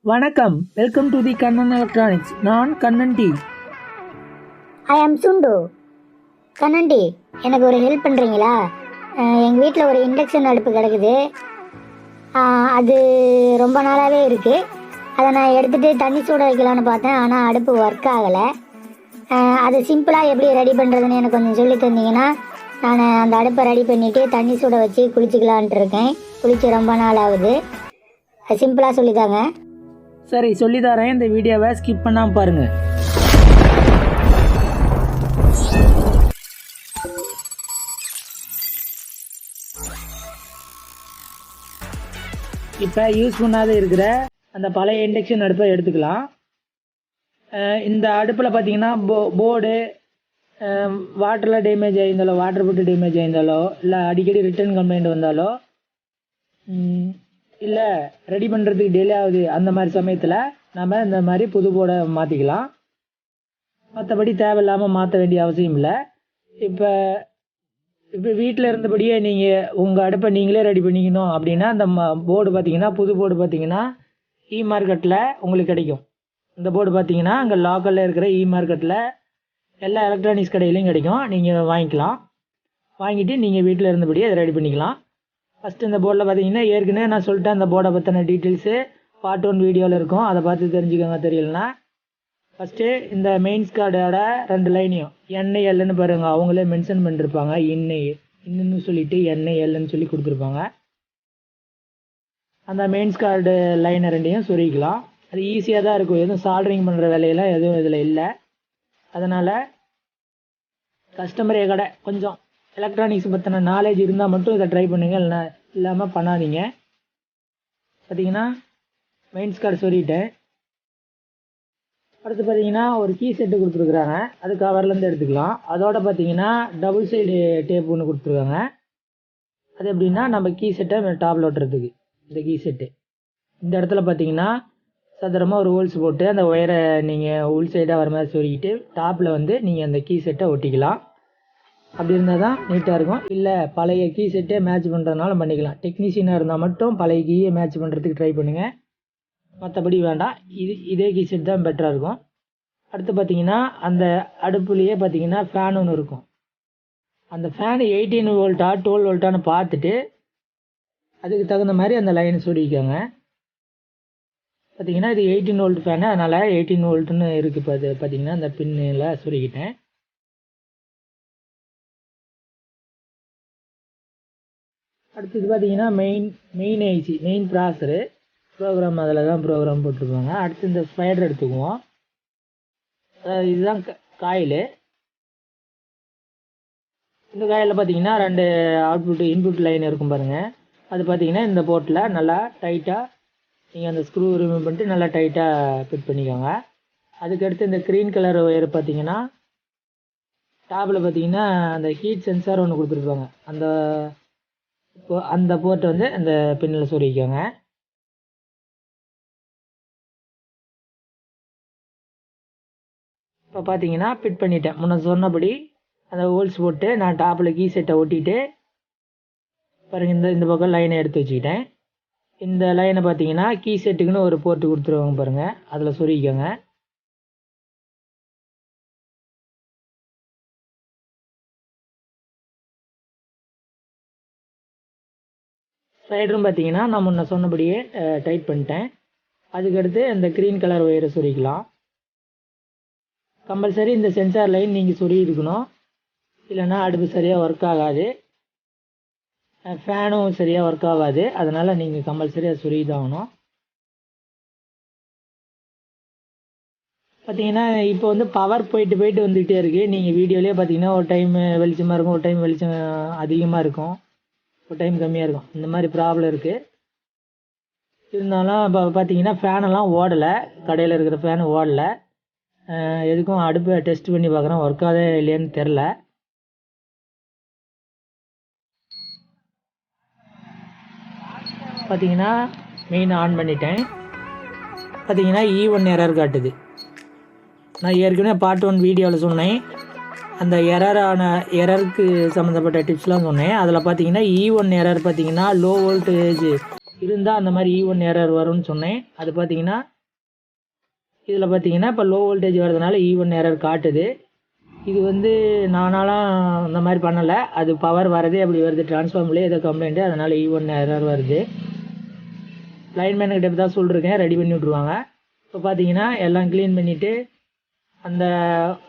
வணக்கம், welcome to the Kannan electronics. நான் Kannan D. ஐ ஆம் சுண்டு. கண்ணன் டி, எனக்கு ஒரு ஹெல்ப் பண்ணுறீங்களா? எங்கள் வீட்டில் ஒரு இண்டக்ஷன் அடுப்பு கிடக்குது. அது ரொம்ப நாளாகவே இருக்குது. அதை நான் எடுத்துகிட்டு தண்ணி சூட வைக்கலான்னு பார்த்தேன், ஆனால் அடுப்பு ஒர்க் ஆகலை. அது சிம்பிளாக எப்படி ரெடி பண்ணுறதுன்னு எனக்கு கொஞ்சம் சொல்லி தந்தீங்கன்னா நான் அந்த அடுப்பை ரெடி பண்ணிவிட்டு தண்ணி சூட வச்சு குளிச்சிக்கலான்ட்டு இருக்கேன். குளிச்சு ரொம்ப நாள் ஆகுது. அது சிம்பிளாக சொல்லித்தாங்க. சரி, சொல்லித்தரேன். இந்த வீடியோவை ஸ்கிப் பண்ணாமல் பாருங்கள். இப்போ யூஸ் பண்ணாத இருக்கிற அந்த பழைய இண்டக்ஷன் அடுப்பை எடுத்துக்கலாம். இந்த அடுப்பில் பார்த்தீங்கன்னா போர்டு வாட்டரில் டேமேஜ் ஆகியிருந்தாலோ, வாட்டர் போட்டு டேமேஜ் ஆகியிருந்தாலோ, இல்லை அடிக்கடி ரிட்டர்ன் கம்ப்ளைண்ட் வந்தாலோ, இல்லை ரெடி பண்ணுறதுக்கு டிலே ஆகுது, அந்த மாதிரி சமயத்தில் நம்ம இந்த மாதிரி புது போர்டை மாற்றிக்கலாம். மற்றபடி தேவையில்லாமல் மாற்ற வேண்டிய அவசியம் இல்லை. இப்போ வீட்டில் இருந்தபடியே நீங்கள் உங்கள் அடுப்பை நீங்களே ரெடி பண்ணிக்கணும் அப்படின்னா அந்த போர்டு பார்த்தீங்கன்னா, புது போர்டு பார்த்தீங்கன்னா மார்க்கெட்டில் உங்களுக்கு கிடைக்கும். இந்த போர்டு பார்த்தீங்கன்னா அங்கே லோக்கலில் இருக்கிற மார்க்கெட்டில் எல்லா எலக்ட்ரானிக்ஸ் கடையிலையும் கிடைக்கும். நீங்கள் வாங்கிக்கலாம். வாங்கிட்டு நீங்கள் வீட்டில் இருந்தபடியே அதை ரெடி பண்ணிக்கலாம். ஃபஸ்ட்டு இந்த போர்டில் பார்த்தீங்கன்னா ஏற்கனவே நான் சொல்லிட்டேன், அந்த போர்டை பற்றின டீட்டெயில்ஸு பார்ட் 1 வீடியோவில் இருக்கும். அதை பார்த்து தெரிஞ்சுக்கோங்க. தெரியலனா ஃபஸ்ட்டு இந்த மெயின்ஸ் கார்டோட 2 லைனையும் என்ஐஎல்னு பாருங்கள், அவங்களே மென்ஷன் பண்ணிருப்பாங்க. இன்னுன்னு சொல்லிட்டு என்ஐஎல்னு சொல்லி கொடுத்துருப்பாங்க. அந்த மெயின்ஸ் கார்டு லைனை 2ஐயும் சொருகிக்கலாம். அது ஈஸியாக தான் இருக்கும். எதுவும் சால்ட்ரிங் பண்ணுற வேலையெல்லாம் எதுவும் இதில் இல்லை. அதனால் கஸ்டமரே கடை கொஞ்சம் எலக்ட்ரானிக்ஸ் பற்றின நாலேஜ் இருந்தால் மட்டும் இதை ட்ரை பண்ணுங்கள், இல்லைனா இல்லாமல் பண்ணாதீங்க. பார்த்தீங்கன்னா மெயின்ஸ் கார்டு சொல்லிட்டேன். அடுத்து பார்த்தீங்கன்னா ஒரு கீ செட்டு கொடுத்துருக்குறாங்க. அது கவர்லேருந்து எடுத்துக்கலாம். அதோட பார்த்தீங்கன்னா டபுள் சைடு டேப் ஒன்று கொடுத்துருக்காங்க. அது எப்படின்னா நம்ம கீ செட்டை டாப்பில் ஒட்டுறதுக்கு இந்த கீ செட்டு. இந்த இடத்துல பார்த்தீங்கன்னா சதுரமாக ஒரு ஹோல்ஸ் போட்டு அந்த ஒயரை நீங்கள் உள் சைடாக வர மாதிரி சொருகிட்டு டாப்பில் வந்து நீங்கள் அந்த கீ செட்டை ஒட்டிக்கலாம். அப்படி இருந்தால் தான் நீட்டாக இருக்கும். இல்லை பழைய கீ செட்டே மேட்ச் பண்ணுறதுனால பண்ணிக்கலாம். டெக்னீஷியனாக இருந்தால் மட்டும் பழைய கீயை மேட்ச் பண்ணுறதுக்கு ட்ரை பண்ணுங்கள். மற்றபடி வேண்டாம். இதே கீ செட் தான் பெட்டராக இருக்கும். அடுத்து பார்த்தீங்கன்னா அந்த அடுப்புலேயே பார்த்தீங்கன்னா ஃபேன் ஒன்று இருக்கும். அந்த ஃபேனு 18 வோல்ட்டா 12 வோல்ட்டான்னு பார்த்துட்டு அதுக்கு தகுந்த மாதிரி அந்த லைனை சொருகிக்கோங்க. பார்த்தீங்கன்னா இது 18 வோல்ட் ஃபேனு, அதனால் 18 வோல்ட்டுன்னு இருக்குது. இப்போ அது பார்த்தீங்கன்னா அந்த பின்னில் சொருகிட்டேன். அடுத்தது பார்த்தீங்கன்னா main IC, main processor program, அதில் தான் ப்ரோக்ராம் போட்டிருப்பாங்க. அடுத்து இந்த ஸ்பைடர் எடுத்துக்குவோம். இதுதான் காயில். இந்த காயில் பார்த்தீங்கன்னா 2 அவுட்புட் இன்புட் லைன் இருக்கும் பாருங்கள். அது பார்த்தீங்கன்னா இந்த போர்ட்டில் நல்லா டைட்டாக நீங்கள் அந்த ஸ்க்ரூ ரிமூவ் பண்ணிட்டு நல்லா டைட்டாக ஃபிட் பண்ணிக்கோங்க. அதுக்கடுத்து இந்த க்ரீன் கலர் ஒயர் பார்த்தீங்கன்னா டாப்பில் பார்த்தீங்கன்னா அந்த ஹீட் சென்சார் ஒன்று கொடுத்துருப்பாங்க. அந்த போர்ட்டை வந்து அந்த பின்னில் சொருகிக்கோங்க. இப்போ பார்த்தீங்கன்னா ஃபிட் பண்ணிட்டேன். முன்ன சொன்னபடி அந்த ஹோல்ஸ் போட்டு நான் டாப்பில் கீ செட்டை ஒட்டிட்டு பாருங்கள் இந்த பக்கம் லைனை எடுத்து வச்சுக்கிட்டேன். இந்த லைனை பார்த்தீங்கன்னா கீ செட்டுக்குன்னு ஒரு போர்ட்டு கொடுத்துருவாங்க பாருங்கள், அதில் சொருகிக்கோங்க. ஸ்பைடரும் பார்த்தீங்கன்னா நான் முன்ன சொன்னபடியே டைட் பண்ணிட்டேன். அதுக்கடுத்து இந்த க்ரீன் கலர் ஒயரை சொருகிக்கலாம். கம்பல்சரி இந்த சென்சார் லைன் நீங்கள் சொருகி இருக்கணும், இல்லைன்னா அடுப்பு சரியாக ஒர்க் ஆகாது, ஃபேனும் சரியாக ஒர்க் ஆகாது. அதனால் நீங்கள் கம்பல்சரி அதை சொருகி தான் ஆகணும். பார்த்தீங்கன்னா இப்போ வந்து பவர் போயிட்டு வந்துகிட்டே இருக்குது. நீங்கள் வீடியோலேயே பார்த்தீங்கன்னா ஒரு டைம் வெளிச்சமாக இருக்கும், ஒரு டைம் வெளிச்சம் அதிகமாக இருக்கும், ஒரு டைம் கம்மியாக இருக்கும். இந்த மாதிரி ப்ராப்ளம் இருக்குது. இருந்தாலும் இப்போ பார்த்தீங்கன்னா ஃபேனெல்லாம் ஓடலை, கடையில் இருக்கிற ஃபேனு ஓடலை. எதுக்கும் அடுப்பை டெஸ்ட் பண்ணி பார்க்குறேன், ஒர்க் ஆகுதா இல்லையான்னு தெரில. பார்த்தீங்கன்னா மெயின் ஆன் பண்ணிட்டேன். பார்த்தீங்கன்னா E1 எரர் காட்டுது. நான் ஏற்கனவே பார்ட் 1 வீடியோவில் சொன்னேன், அந்த எரருக்கு சம்மந்தப்பட்ட டிப்ஸ்லாம் சொன்னேன். அதில் பார்த்தீங்கன்னா E1 எரர் பார்த்தீங்கன்னா லோ வோல்டேஜ் இருந்தால் அந்த மாதிரி E1 எரர் வரும்னு சொன்னேன். அது பார்த்தீங்கன்னா இதில் பார்த்தீங்கன்னா இப்போ லோ வோல்டேஜ் வரதுனால E1 எரர் காட்டுது. இது வந்து நானாலாம் இந்த மாதிரி பண்ணலை, அது பவர் வரதே அப்படி வருது, டிரான்ஸ்ஃபார்மர்லேயே ஏதோ கம்ப்ளைண்ட்டு, அதனால் E1 எரர் வருது. லைன்மேனுக்கிட்ட தான் சொல்லியிருக்கேன், ரெடி பண்ணி விட்ருவாங்க. இப்போ பார்த்தீங்கன்னா எல்லாம் க்ளீன் பண்ணிவிட்டு அந்த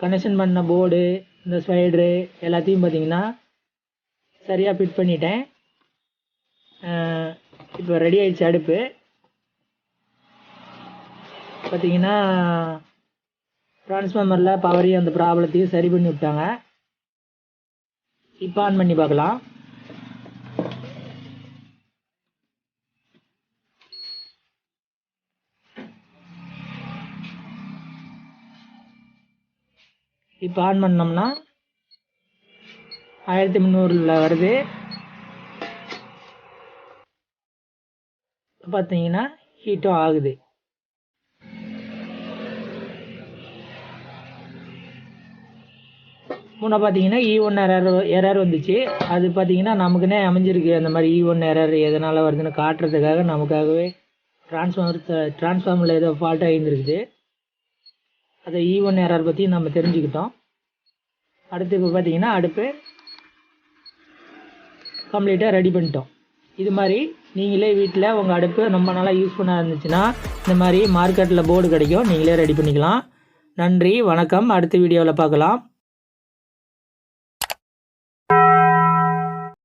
கனெக்ஷன் பண்ண போர்டு, இந்த ஸ்பைடரு எல்லாத்தையும் பார்த்தீங்கன்னா சரியாக ஃபிட் பண்ணிட்டேன். இப்போ ரெடி ஆகிடுச்சு அடுப்பு. பார்த்தீங்கன்னா ட்ரான்ஸ்ஃபார்மரில் பவரையும் அந்த ப்ராப்ளத்தையும் சரி பண்ணி விட்டாங்க. இப்போ ஆன் பண்ணி பார்க்கலாம். இப்போ ஆன் பண்ணோம்னா 1300 வருது. பார்த்தீங்கன்னா ஹீட்டும் ஆகுது. முன்னே பார்த்தீங்கன்னா E1 எரர் வந்துச்சு. அது பார்த்தீங்கன்னா நமக்குன்னே அமைஞ்சிருக்கு. அந்த மாதிரி E1 எரர் எதனால் வருதுன்னு காட்டுறதுக்காக நமக்காகவே டிரான்ஸ்ஃபார்மரில் ஏதோ ஃபால்ட் ஆகியிருந்துருக்குது. அதை E1 எரர் பற்றி நம்ம தெரிஞ்சுக்கிட்டோம். அடுத்து இப்போ பார்த்தீங்கன்னா அடுப்பு கம்ப்ளீட்டாக ரெடி பண்ணிட்டோம். இது மாதிரி நீங்களே வீட்டில் உங்கள் அடுப்பு ரொம்ப நாளாக யூஸ் பண்ண இருந்துச்சுன்னா இந்த மாதிரி மார்க்கெட்டில் போர்டு கிடைக்கும், நீங்களே ரெடி பண்ணிக்கலாம். நன்றி, வணக்கம். அடுத்த வீடியோவில் பார்க்கலாம்.